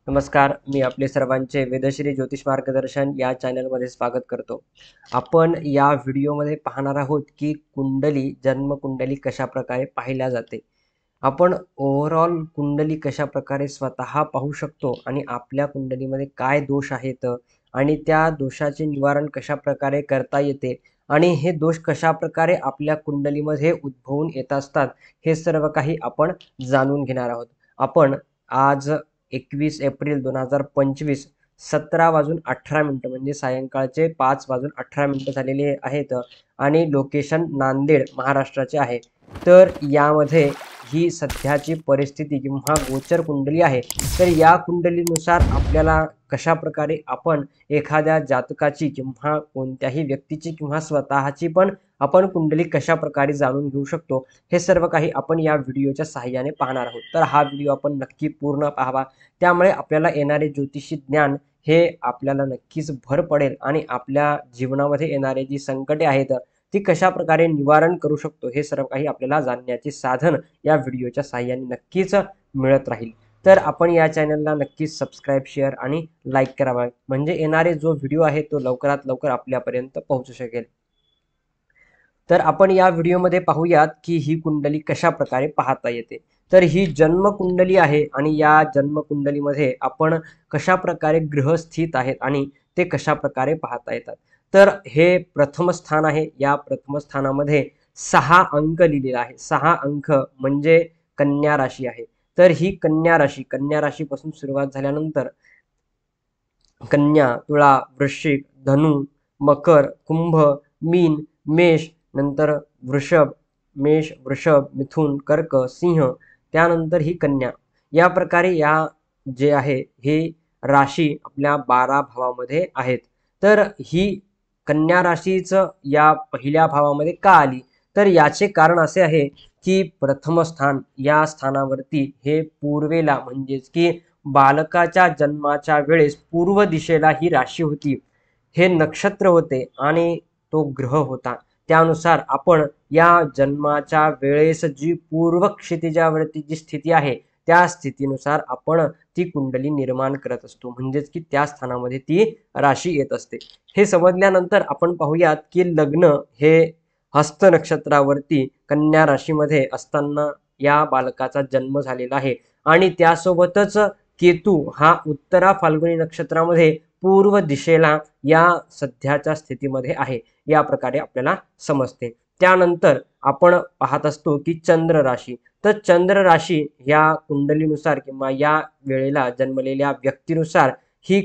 नमस्कार, मी आपले सर्वांचे वेदश्री ज्योतिष मार्गदर्शन या चॅनलमध्ये स्वागत करतो. आपण या व्हिडिओमध्ये पाहणार आहोत की कुंडली, जन्मकुंडली कशाप्रकारे पाहिल्या जाते. आपण ओव्हरऑल कुंडली कशाप्रकारे स्वतः पाहू शकतो आणि आपल्या कुंडलीमध्ये काय दोष आहेत आणि त्या दोषाचे निवारण कशाप्रकारे करता येते आणि हे दोष कशाप्रकारे आपल्या कुंडलीमध्ये उद्भवून येत असतात, हे सर्व काही आपण जाणून घेणार आहोत. आपण आज 21 एप्रिल 2025 17:18 म्हणजे सायंकाळचे 5:18 झालेले आहेत आणि लोकेशन नांदेड महाराष्ट्राचे आहे. तर यामध्ये ही सध्याची परिस्थिती किंवा गोचर कुंडली आहे. तर या कुंडलीनुसार आपल्याला कशा प्रकारे आपण एखाद्या जातकाची किंवा कोणत्याही व्यक्तीची किंवा स्वतःची पण आपण कुंडली कशा प्रकारे जाणून घेऊ शकतो, हे सर्व काही आपण या व्हिडिओच्या सहाय्याने पाहणार आहोत. तर हा व्हिडिओ आपण नक्की पूर्ण पाहावा. त्यामुळे आपल्याला येणारे ज्योतिषी ज्ञान हे आपल्याला नक्कीच भर पडेल आणि आपल्या जीवनामध्ये येणारे जी संकटे आहेत ती कशा प्रकारे निवारण करू शकतो, हे सर्व काही आपल्याला जाणण्याचे साधन या व्हिडिओच्या सहाय्याने नक्कीच मिळत राहील. तर आपण या चॅनलला नक्कीच सबस्क्राईब, शेअर आणि लाईक करावा, म्हणजे येणारे जो व्हिडिओ आहे तो लवकरात लवकर आपल्यापर्यंत पोहोचू शकेल. तर आपण या व्हिडिओमध्ये पाहूयात की ही कुंडली कशा प्रकारे पाहता येते. तर ही जन्मकुंडली आहे आणि या जन्मकुंडलीमध्ये आपण कशा प्रकारे ग्रह स्थित आहेत आणि ते कशा प्रकारे पाहता येतात. तर हे प्रथम स्थान आहे. या प्रथम स्थानामध्ये 6 अंक लिहिलेला आहे. 6 अंक म्हणजे कन्या राशी आहे. तर ही कन्या राशीपासून सुरुवात झाल्यानंतर कन्या, तुळा, वृश्चिक, धनु, मकर, कुंभ, मीन, मेष, नंतर वृषभ, मेष, वृषभ, मिथुन, कर्क, सिंह, त्यानंतर ही कन्या. या प्रकारे या जे आहे हे राशी आपल्या 12 भावामध्ये आहेत. तर ही कन्या राशीच या पहिल्या भावामध्ये का आली, तर याचे कारण असे आहे की प्रथम स्थान या स्थानावरती हे पूर्वेला म्हणजेच की बालकाच्या जन्माच्या वेळेस पूर्व दिशेला ही राशी होती, हे नक्षत्र होते आणि तो ग्रह होता. त्यानुसार आपण या जन्माच्या वेळेस जी पूर्व क्षितिजावरती जी स्थिती आहे त्या स्थितीनुसार आपण ती कुंडली निर्माण करत असतो, म्हणजेच की त्या स्थानामध्ये ती राशी येत असते. हे समजल्यानंतर आपण पाहूयात की लग्न हे हस्त नक्षत्रावरती कन्या राशीमध्ये असताना या बालकाचा जन्म झालेला आहे आणि त्यासोबतच केतू हा उत्तरा फाल्गुनी नक्षत्रामध्ये पूर्व दिशेला या सध्याच्या स्थितीमध्ये आहे. या प्रकारे आपल्याला समजते. त्यानंतर आपण पाहत असतो की चंद्र राशी. तर चंद्र राशी या कुंडलीनुसार किंवा या वेळेला जन्मलेल्या व्यक्तीनुसार ही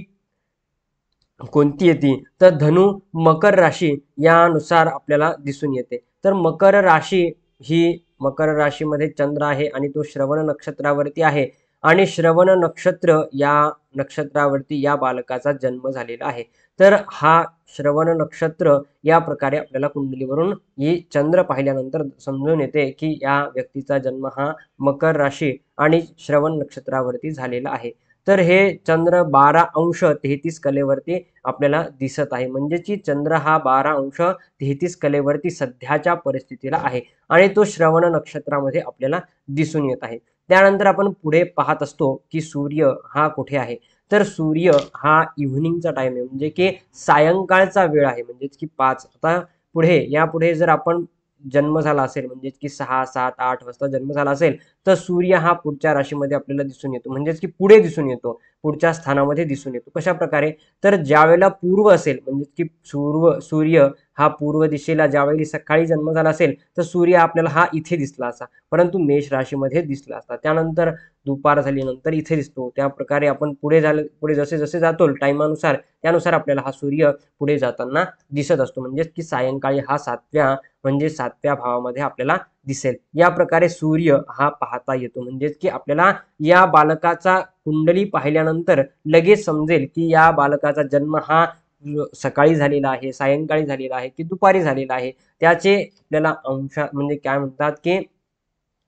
कोणती येते, तर धनु मकर राशी यानुसार आपल्याला दिसून येते. तर मकर राशी ही मकर राशीमध्ये चंद्र आहे आणि तो श्रवण नक्षत्रावरती आहे आणि श्रवण नक्षत्र या नक्षत्रावरती या बालकाचा जन्म झालेला आहे. तर हा श्रवण नक्षत्र या प्रकारे आपल्याला कुंडलीवरून ही चंद्र पाहिल्यानंतर समजून येते की या व्यक्तीचा जन्म हा मकर राशी आणि श्रवण नक्षत्रावरती झालेला आहे. तर हे चंद्र 12° 33 कलेवरती आपल्याला दिसत आहे, म्हणजे की चंद्र हा 12° 33 कलेवरती सध्याच्या परिस्थितीला आहे आणि तो श्रवण नक्षत्रामध्ये आपल्याला दिसून येत आहे. त्यानंतर आपण पुढे पाहत असतो की सूर्य हा कुठे आहे, तर सूर्य हा इव्हनिंगचा टाइम आहे, म्हणजे की सायंकाळचा वेळ आहे, म्हणजेच की 5. आता यापुढे जर आपण जन्म झाला असेल, म्हणजे की 6, 7, 8 वाजता जन्म झाला असेल, तर सूर्य हा पुढच्या राशीमध्ये आपल्याला दिसून येतो, म्हणजेच की पुढे दिसून येतो, पुढच्या स्थानामध्ये दिसून येतो. कशा प्रकारे, तर ज्यावेळेला पूर्व असेल, म्हणजे की सूर्य हा पूर्व दिशेला ज्यावेळी सकाळी जन्म झाला असेल तर सूर्य आपल्याला हा इथे दिसला असा, परंतु मेष राशीमध्ये दिसला असता. त्यानंतर दुपार झाल्यानंतर इथे दिसतो. त्या प्रकारे आपण पुढे जसे जसे जातो टाइमानुसार त्यानुसार आपल्याला हा सूर्य पुढे जाताना दिसत असतो, म्हणजेच की सायंकाळी हा 7व्या भावामध्ये आपल्याला दिसेल. या प्रकारे सूर्य हा पाहता येतो, म्हणजेच की आपल्याला या बालकाचा कुंडली पाहिल्यानंतर लगेच समजेल की या बालकाचा जन्म हा सकाळी झालेला आहे, सायंकाळी झालेला आहे की दुपारी झालेला आहे. त्याचे आपल्याला म्हणजे काय म्हणतात की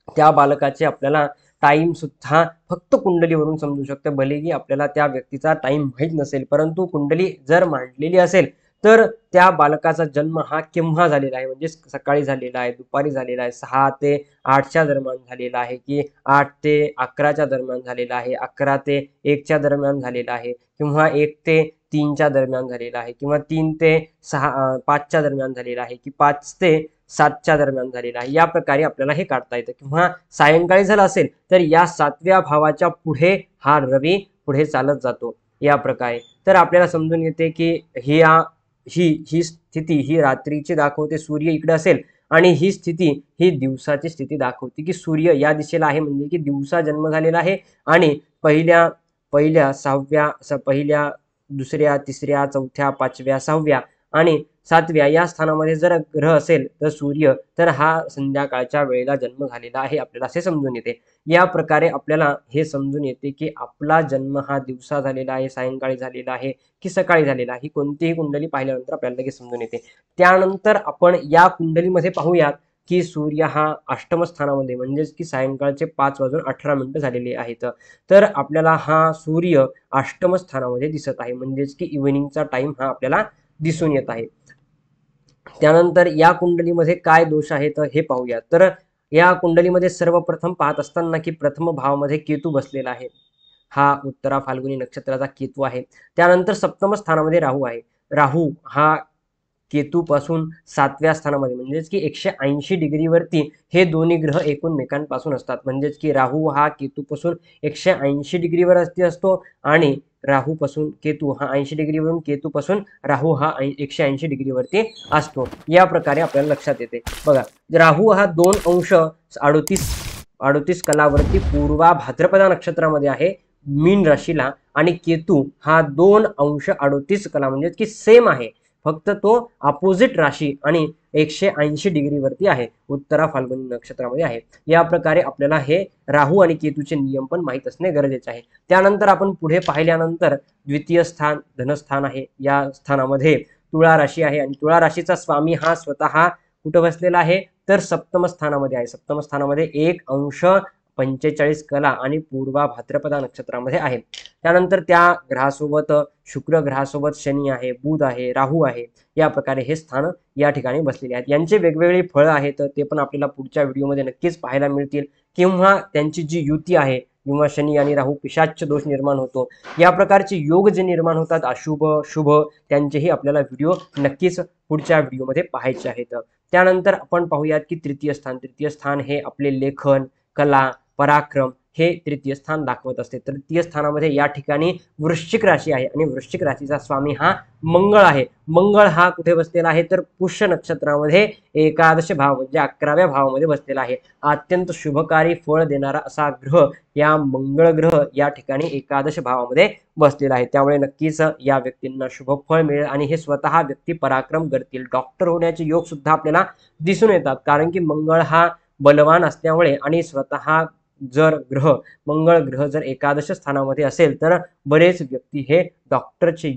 त्या बालकाचे आपल्याला टाइम सुद्धा फक्त कुंडलीवरून समजू शकते. भलेही आपल्याला त्या व्यक्तीचा टाइम माहीत नसेल, परंतु कुंडली जर मांडलेली असेल तर त्या बालकाचा जन्म हा केव्हा झालेला आहे, म्हणजे सकाळी झालेला आहे, दुपारी झालेला आहे, 6 ते 8च्या दरम्यान झालेला आहे, की 8 ते 11च्या दरम्यान झालेला आहे, 11 ते 1च्या दरम्यान झालेला आहे, किंवा 1 ते 3च्या दरम्यान झालेला आहे, किंवा 3 ते 5च्या दरम्यान झालेला आहे, की 5 ते 7च्या दरम्यान झालेला आहे. या प्रकारे आपल्याला हे काढता येतं. किंवा सायंकाळी झालं असेल तर या 7व्या भावाच्या पुढे हा रवी पुढे चालत जातो या प्रकारे. तर आपल्याला समजून येते की ही स्थिती ही रात्रीची दाखवते, सूर्य इकडे असेल, आणि ही स्थिती ही दिवसाची स्थिती दाखवते की सूर्य या दिशेला आहे, म्हणजे की दिवसा जन्म झालेला आहे. आणि पहिल्या पहिल्या 6व्या दुसऱ्या, तिसऱ्या, चौथ्या, 5व्या, 6व्या आणि 7व्या या स्थानामध्ये जर ग्रह असेल तर सूर्य, तर हा संध्याकाळच्या वेळेला जन्म झालेला आहे, आपल्याला असे समजून येते. या प्रकारे आपल्याला हे समजून येते की आपला जन्म हा दिवसा झालेला आहे, सायंकाळी झालेला आहे, की सकाळी झालेला आहे. ही कोणतीही कुंडली पाहिल्यानंतर आपल्याला लगेच समजून येते. त्यानंतर आपण या कुंडलीमध्ये पाहूयात की सूर्य हा अष्टम स्थानामध्ये, म्हणजेच की सायंकाळचे 5:18 झालेले आहेत. तर आपल्याला हा सूर्य अष्टम स्थानामध्ये दिसत आहे, म्हणजेच की इव्हिनिंगचा टाइम हा आपल्याला दिसून येत आहे. त्यानंतर या कुंडलीमध्ये काय दोष आहेत हे पाहूया. तर या कुंडलीमध्ये सर्वप्रथम पाहत असताना की प्रथम भावामध्ये केतू बसलेला आहे, हा उत्तरा फाल्गुनी नक्षत्राचा केतू आहे. त्यानंतर सप्तम स्थानामध्ये राहू आहे. राहू हा केतूपासून 7व्या स्थानामध्ये, म्हणजेच की 180 डिग्रीवरती हे दोन्ही ग्रह एकमेकांपासून असतात. म्हणजेच की राहू हा केतूपासून 180 डिग्रीवर असतो, आणि राहूपासून केतू हा 80 डिग्रीवरून केतूपासून राहू हा 180 डिग्रीवरती असतो. या प्रकारे आपल्याला लक्षात येते. बघा, राहू हा 2:38 कलावरती पूर्वा भाद्रपदा नक्षत्रामध्ये आहे, मीन राशीला, आणि केतू हा 2:38 कला, म्हणजे की सेम आहे, फक्त तो अपोजिट राशी आणि 180 डिग्रीवरती आहे, उत्तरा फाल्गुनी नक्षत्रामध्ये आहे. या प्रकारे आपल्याला हे राहू आणि केतूचे नियम पण माहीत असणे गरजेचे आहे. त्यानंतर आपण पुढे पाहिल्यानंतर द्वितीय स्थान धनस्थान आहे. या स्थानामध्ये तुळा राशी आहे, आणि तुळा राशीचा स्वामी हा स्वतः कुठं बसलेला आहे, तर सप्तम स्थानामध्ये आहे. सप्तम स्थानामध्ये 1:45 कला आणि पूर्वा भाद्रपदा नक्षत्रामध्ये आहे. त्यानंतर त्या ग्रहासोबत शुक्र ग्रहासोबत शनी आहे, बुध आहे, राहू आहे. या प्रकारे हे स्थान या ठिकाणी बसलेले आहेत. यांचे वेगवेगळी फळं आहेत, ते पण आपल्याला पुढच्या व्हिडिओमध्ये नक्कीच पाहायला मिळतील. किंवा त्यांची जी युती आहे, किंवा शनी आणि राहू पिशाच्य दोष निर्माण होतो, या प्रकारचे योग जे निर्माण होतात, अशुभ शुभ, त्यांचेही आपल्याला व्हिडिओ नक्कीच पुढच्या व्हिडिओमध्ये पाहायचे आहेत. त्यानंतर आपण पाहूयात की तृतीय स्थान हे आपले लेखन, कला, पराक्रम हे तृतीय स्थान दाखवत असते. तृतीय स्थानामध्ये या ठिकाणी वृश्चिक राशी आहे, आणि वृश्चिक राशीचा स्वामी हा मंगळ आहे. मंगळ हा कुठे बसलेला आहे, तर पुष्य नक्षत्रामध्ये एकादश भाव, म्हणजे 11व्या भावामध्ये बसलेला आहे. अत्यंत शुभकारी फळ देणारा असा ग्रह या मंगळ ग्रह या ठिकाणी एकादश भावामध्ये बसलेला आहे. त्यामुळे नक्कीच या व्यक्तींना शुभ फळ मिळेल, आणि हे स्वतः व्यक्ती पराक्रम करतील. डॉक्टर होण्याचे योग सुद्धा आपल्याला दिसून येतात, कारण की मंगळ हा बलवान असल्यामुळे, आणि स्वतः जर मंगळ ग्रह जर एकादश स्थानामध्ये असेल तर बरेच व्यक्ती हे डॉक्टरचे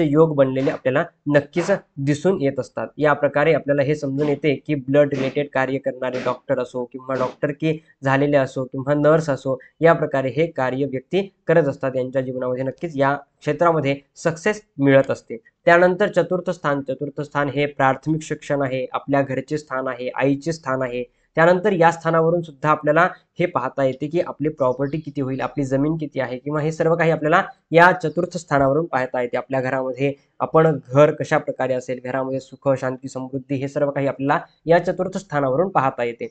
योग बनलेले आपल्याला नक्कीच दिसून येत असतात. या प्रकारे आपल्याला हे समजून येते की ब्लड रिलेटेड कार्य करणारे डॉक्टर असो, किंवा डॉक्टर की झालेले असो, किंवा नर्स असो, या प्रकारे हे कार्य व्यक्ती करत असतात. यांच्या जीवनामध्ये नक्कीच या क्षेत्रामध्ये सक्सेस मिळत असते. त्यानंतर चतुर्थ स्थान हे प्राथमिक शिक्षण आहे, आपल्या घरचे स्थान आहे, आईचे स्थान आहे. त्यानंतर या स्थानावरून सुद्धा आपल्याला हे पाहता येते की आपली प्रॉपर्टी किती होईल, आपली जमीन किती आहे, किंवा हे सर्व काही आपल्याला या चतुर्थ स्थानावरून पाहता येते. आपल्या घरामध्ये आपण घर कशा प्रकारे असेल, घरामध्ये सुख, शांती, समृद्धी, हे सर्व काही आपल्याला या चतुर्थ स्थानावरून पाहता येते.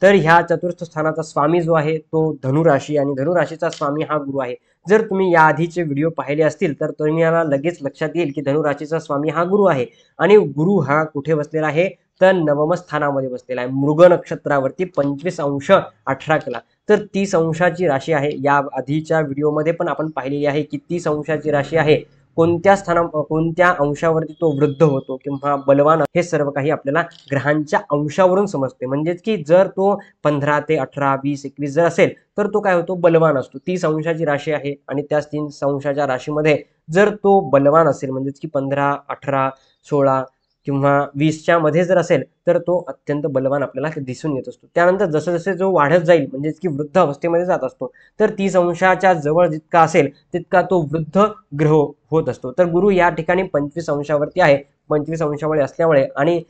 तर ह्या चतुर्थ स्थानाचा स्वामी जो आहे तो धनुराशी, आणि धनुराशीचा स्वामी हा गुरु आहे. जर तुम्ही या आधीचे व्हिडिओ पाहिले असतील तर तुम्हाला लगेच लक्षात येईल की धनुराशीचा स्वामी हा गुरु आहे, आणि गुरु हा कुठे बसलेला आहे, तर नवम स्थानामध्ये बसलेला आहे, मृग नक्षत्रावरती 25:18 कला. तर 30 अंशाची राशी आहे. या आधीच्या व्हिडिओमध्ये पण आपण पाहिलेली आहे की 30 अंशाची राशी आहे, कोणत्या अंशावरती तो वृद्ध होतो किंवा बलवान, हे सर्व काही आपल्याला ग्रहांच्या अंशावरून समजते. म्हणजेच की जर तो 15 ते 18, 20, 21 जर असेल तर तो काय होतो, बलवान असतो. 30 अंशाची राशी आहे, आणि त्याच 30 अंशाच्या राशीमध्ये जर तो बलवान असेल, म्हणजेच की 15, 18, 16 किंवा 20च्या मध्ये जर असेल तर तो अत्यंत बलवान आपल्याला दिसून येत असतो। त्यानंतर जसं जसे जो वाढत जाईल म्हणजेच की वृद्ध अवस्थेमध्ये जात असतो तर 30 अंशाच्या जवळ जितका असेल तितका तो वृद्ध ग्रह होत असतो। तर गुरु या ठिकाणी 25 अंशावरती आहे, 25 अंशावळी असल्यामुळे आणि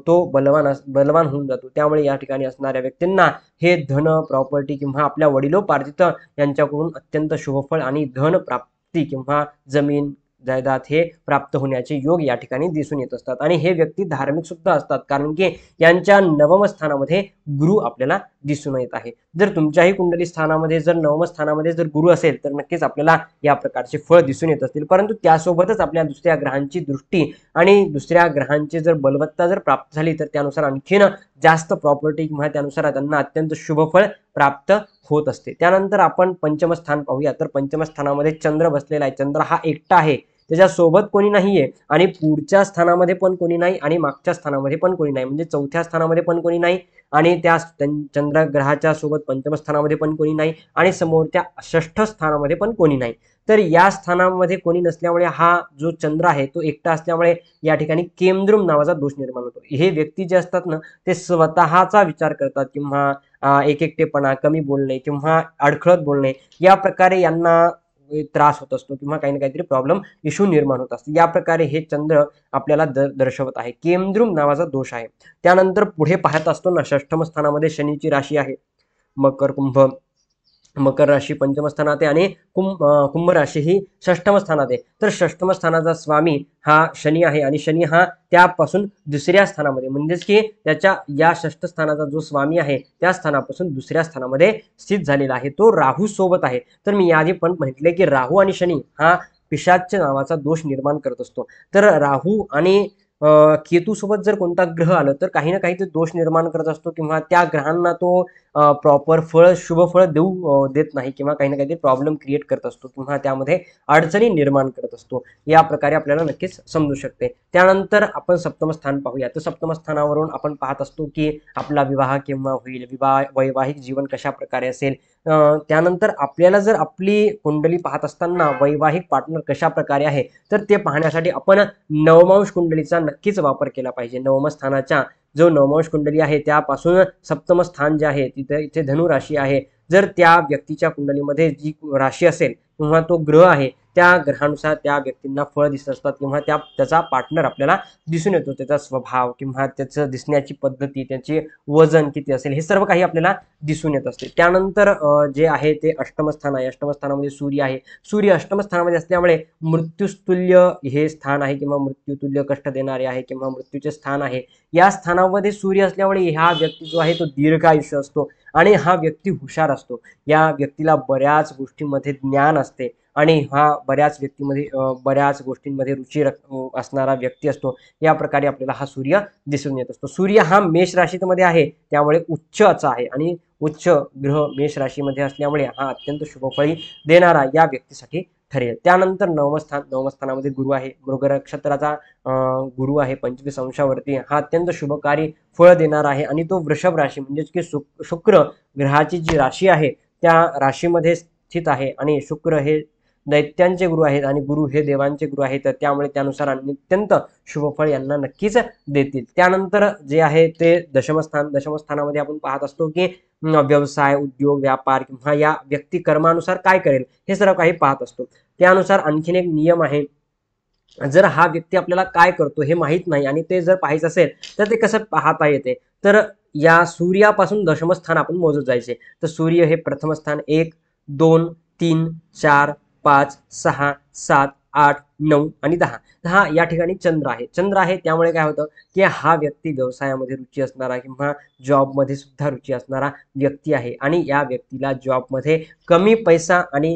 तो बलवान होऊन जातो। त्यामुळे या ठिकाणी असणाऱ्या व्यक्तींना हे धन प्रॉपर्टी किंवा आपल्या वडिलोपार्जित यांच्याकडून अत्यंत शुभफळ आणि धन प्राप्ती किंवा जमीन जायदाद हे प्राप्त होण्याचे योग या ठिकाणी दिसून येत असतात। आणि हे व्यक्ती धार्मिक सुद्धा असतात कारण की यांच्या नवम स्थानामध्ये गुरु आपल्याला दिसून येत आहे। जर तुमच्याही कुंडली स्थानामध्ये जर नवम स्थानामध्ये जर गुरु असेल तर नक्कीच आपल्याला या प्रकारचे फळ दिसून येत असतील। परंतु त्यासोबतच आपल्या दुसऱ्या ग्रहांची दृष्टी आणि दुसऱ्या ग्रहांची जर बलवत्ता जर प्राप्त झाली तर त्यानुसार आणखीन जास्त प्रॉपर्टी किंवा त्यानुसार त्यांना अत्यंत शुभफळ प्राप्त होत असते। त्यानंतर आपण पंचम स्थान पाहूया। तर पंचम स्थानामध्ये चंद्र बसलेला आहे। चंद्र हा एकटा आहे, त्याच्यासोबत कोणी नाहीये आणि पुढच्या स्थानामध्ये पण कोणी नाही आणि मागच्या स्थानामध्ये पण कोणी नाही, म्हणजे चौथ्या स्थानामध्ये पण कोणी नाही आणि त्या चंद्र ग्रहाच्या सोबत पंचम स्थानामध्ये पण कोणी नाही आणि समोरच्या षष्ठ स्थानामध्ये पण कोणी नाही। तर या स्थानामध्ये कोणी नसल्यामुळे हा जो चंद्र आहे तो एकटा असल्यामुळे या ठिकाणी केमद्रुम नावाचा दोष निर्माण होतो। हे व्यक्ती जे असतात ना ते स्वतःचा विचार करतात किंवा एकटेपणा, कमी बोलणे किंवा अडखळत बोलणे या प्रकारे यांना त्रास होत असतो किंवा काही ना काहीतरी प्रॉब्लेम इश्यू निर्माण होत असतो। या प्रकारे हे चंद्र आपल्याला दर्शवत आहे, केमद्रुम नावाचा दोष आहे। त्यानंतर पुढे पाहत असतो ना षष्ठम स्थानामध्ये शनीची राशी आहे मकर कुंभ, मकर राशी पंचम स्थानात आहे आणि कुंभ राशी ही षष्ठम स्थानात आहे। तर षष्ठम स्थानाचा स्वामी हा शनी आहे आणि शनी हा त्यापासून दुसऱ्या स्थानामध्ये म्हणजेच की त्याच्या या षष्ठ स्थानाचा जो स्वामी आहे त्या स्थानापासून दुसऱ्या स्थानामध्ये स्थित झालेला आहे, तो राहू सोबत आहे। तर मी आधी पण म्हटले की राहू आणि शनी हा पिशाच नावाचा दोष निर्माण करत असतो। तर राहू आणि केतू सोबत जर कोणता ग्रह आलं तर काही ना काही ते दोष निर्माण करत असतो किंवा त्या ग्रहांना तो प्रॉपर फळ शुभ फळ देत नाही किंवा काही ना काही प्रॉब्लेम क्रिएट करत असतो किंवा त्यामध्ये अडचणी निर्माण करत असतो। या प्रकारे आपल्याला नक्कीच समजू शकते। त्यानंतर आपण सप्तम स्थान पाहूया। तर सप्तम स्थानावरून आपण पाहत असतो की आपला विवाह केव्हा होईल, वैवाहिक जीवन कशा प्रकारे असेल, त्यानंतर आपल्याला जर आपली कुंडली पाहत असताना वैवाहिक पार्टनर कशा प्रकारे आहे तर ते पाहण्यासाठी आपण नवमांश कुंडलीचा नक्कीच वापर केला पाहिजे। नवम स्थानाच्या जो नवमांश कुंडली आहे त्यापासून सप्तम स्थान जे आहे इथे धनु राशी आहे। जर त्या व्यक्तीच्या कुंडलीमध्ये जी राशी असेल किंवा तो ग्रह आहे त्या ग्रहानुसार त्या व्यक्तींना फळ दिसत असतात किंवा त्याचा पार्टनर आपल्याला दिसून येतो, त्याचा स्वभाव किंवा त्याचं दिसण्याची पद्धती, त्याचे वजन किती असेल हे सर्व काही आपल्याला दिसून येत असते। त्यानंतर जे आहे ते अष्टम स्थान आहे। अष्टम स्थानामध्ये सूर्य आहे। सूर्य अष्टम स्थानामध्ये असल्यामुळे मृत्यूतुल्य हे स्थान आहे किंवा मृत्यूतुल्य कष्ट देणारे आहे किंवा मृत्यूचे स्थान आहे। या स्थानामध्ये सूर्य असल्यामुळे हा व्यक्ती जो आहे तो दीर्घायुष्य असतो आणि हा व्यक्ती हुशार असतो। या व्यक्तीला बऱ्याच गोष्टींमध्ये ज्ञान असते आणि हा बऱ्याच गोष्टींमध्ये रुची असणारा व्यक्ती असतो। या प्रकारे आपल्याला हा सूर्य दिसून येत असतो। सूर्य हा मेष राशीमध्ये आहे त्यामुळे उच्चचा आहे आणि उच्च ग्रह मेष राशीमध्ये असल्यामुळे हा अत्यंत शुभफळी देणारा या व्यक्तीसाठी ठरेल। त्यानंतर नवम स्थानामध्ये गुरु आहे। मृग नक्षत्राचा गुरु आहे 25 अंशावरती, हा अत्यंत शुभकारी फळ देणार आहे आणि तो वृषभ राशी म्हणजेच की शुक्र ग्रहाची जी राशी आहे त्या राशीमध्ये स्थित आहे आणि शुक्र हे दैत्यांचे गुरु आहेत आणि गुरु हे देवांचे गुरु आहेत, तर त्यामुळे त्यानुसार अत्यंत शुभफळ यांना नक्कीच देतील। त्यानंतर जे आहे ते दशमस्थानामध्ये आपण पाहत असतो की व्यवसाय, उद्योग, व्यापार किंवा या व्यक्ती कर्मानुसार काय करेल हे सर्व काही पाहत असतो। त्यानुसार आणखीन एक नियम आहे, जर हा व्यक्ती आपल्याला काय करतो हे माहित नाही आणि ते जर पाहायचं असेल तर ते कसं पाहता येते, तर या सूर्यापासून दशमस्थान आपण मोजत जायचे। तर सूर्य हे प्रथम स्थान 1 2 3 4 5 6 7 8 9 आणि 10 या ठिकाणी चंद्र आहे त्यामुळे काय होतं की हा व्यक्ती व्यवसायामध्ये रुची असणारा किंवा जॉबमध्ये सुद्धा रुची असणारा व्यक्ती आहे आणि या व्यक्तीला जॉबमध्ये कमी पैसा आणि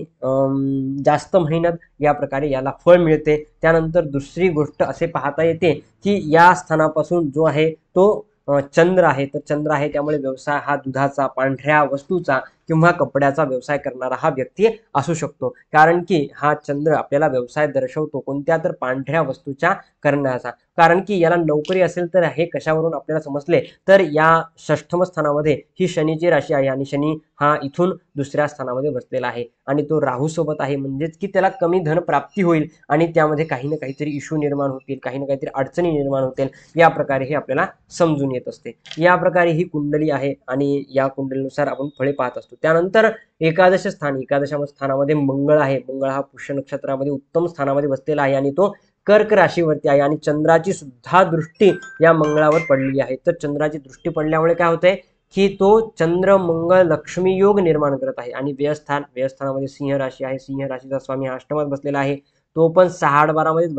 जास्त मेहनत या प्रकारे याला फळ मिळते। त्यानंतर दुसरी गोष्ट असे पाहता येते की या स्थानापासून जो आहे तो चंद्र आहे, तर चंद्र आहे त्यामुळे व्यवसाय हा दुधाचा, पांढऱ्या वस्तूचा किंवा कपड्याचा व्यवसाय करणारा हा व्यक्ती असू शकतो, कारण की हा चंद्र आपल्याला व्यवसाय दर्शवतो कोणत्या तर पांढऱ्या वस्तूच्या करण्याचा। कारण की याला नोकरी असेल तर हे कशावरून आपल्याला समजले तर या षष्ठम स्थानामध्ये ही शनीची राशी आहे आणि शनी हा इथून दुसऱ्या स्थानामध्ये बसलेला आहे आणि तो राहू सोबत आहे, म्हणजेच की त्याला कमी धन प्राप्ती होईल आणि त्यामध्ये काही ना काहीतरी इश्यू निर्माण होतील, काही ना काहीतरी अडचणी निर्माण होतील, या प्रकारे हे आपल्याला समजून येत असते। या प्रकारे ही कुंडली आहे आणि या कुंडलीनुसार आपण फळे पाहत असतो। त्यानंतर एकादश स्थान, एकादशम स्थानामध्ये मंगळ आहे। मंगळ हा पुष्य नक्षत्रामध्ये उत्तम स्थानामध्ये बसलेला आहे आणि तो कर्क राशीवरती आहे आणि चंद्राची सुद्धा दृष्टी या मंगळावर पडलेली आहे। तर चंद्राची दृष्टी पडल्यामुळे काय होतंय की तो चंद्र मंगळ लक्ष्मी योग निर्माण करत आहे आणि व्ययस्थानामध्ये सिंह राशी आहे। सिंह राशीचा स्वामी हा अष्टमात बसलेला आहे, तो पण 6-12 मध्येच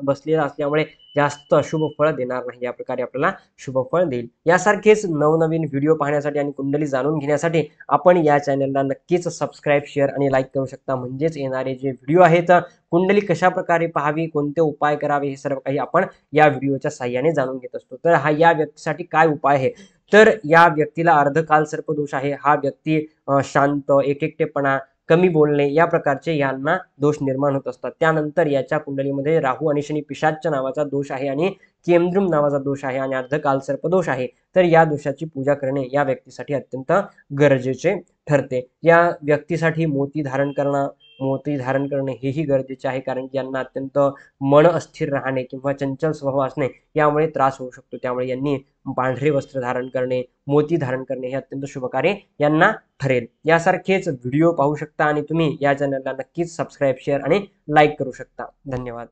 बसलेला असल्यामुळे जास्त अशुभ फळ देणार नाही, या प्रकारे आपल्याला शुभ फळ देईल। यासारखेच नवनवीन व्हिडिओ पाहण्यासाठी आणि कुंडली जाणून घेण्यासाठी आपण या चॅनलला नक्कीच सबस्क्राईब, शेअर आणि लाईक करू शकता, म्हणजेच येणारे जे व्हिडिओ आहेत कुंडली कशा प्रकारे पाहावी, कोणते उपाय करावे, हे सर्व काही आपण या व्हिडिओच्या साहाय्याने जाणून घेत असतो। तर हा या व्यक्तीसाठी काय उपाय आहे, तर या व्यक्तीला अर्धकाल सर्पदोष आहे। हा व्यक्ती शांत, एकटेपणा, कमी बोलणे या प्रकारचे यांना दोष निर्माण होत असतात। त्यानंतर याच्या कुंडलीमध्ये राहू आणि शनी पिशाच नावाचा दोष आहे आणि केमद्रुम नावाचा दोष आहे आणि अर्धकाल सर्पदोष आहे। तर या दोषाची पूजा करणे या व्यक्तीसाठी अत्यंत गरजेचे ठरते। या व्यक्तीसाठी मोती धारण करणे हेही गरजेचे आहे, कारण की यांना अत्यंत मन अस्थिर राहणे किंवा चंचल स्वभाव असणे यामुळे त्रास होऊ शकतो। त्यामुळे यांनी पांढरे वस्त्र धारण करणे, मोती धारण करणे हे अत्यंत शुभकार्य यांना ठरेल। यासारखेच व्हिडिओ पाहू शकता आणि तुम्ही या चॅनलला नक्कीच सबस्क्राईब, शेअर आणि लाईक करू शकता। धन्यवाद।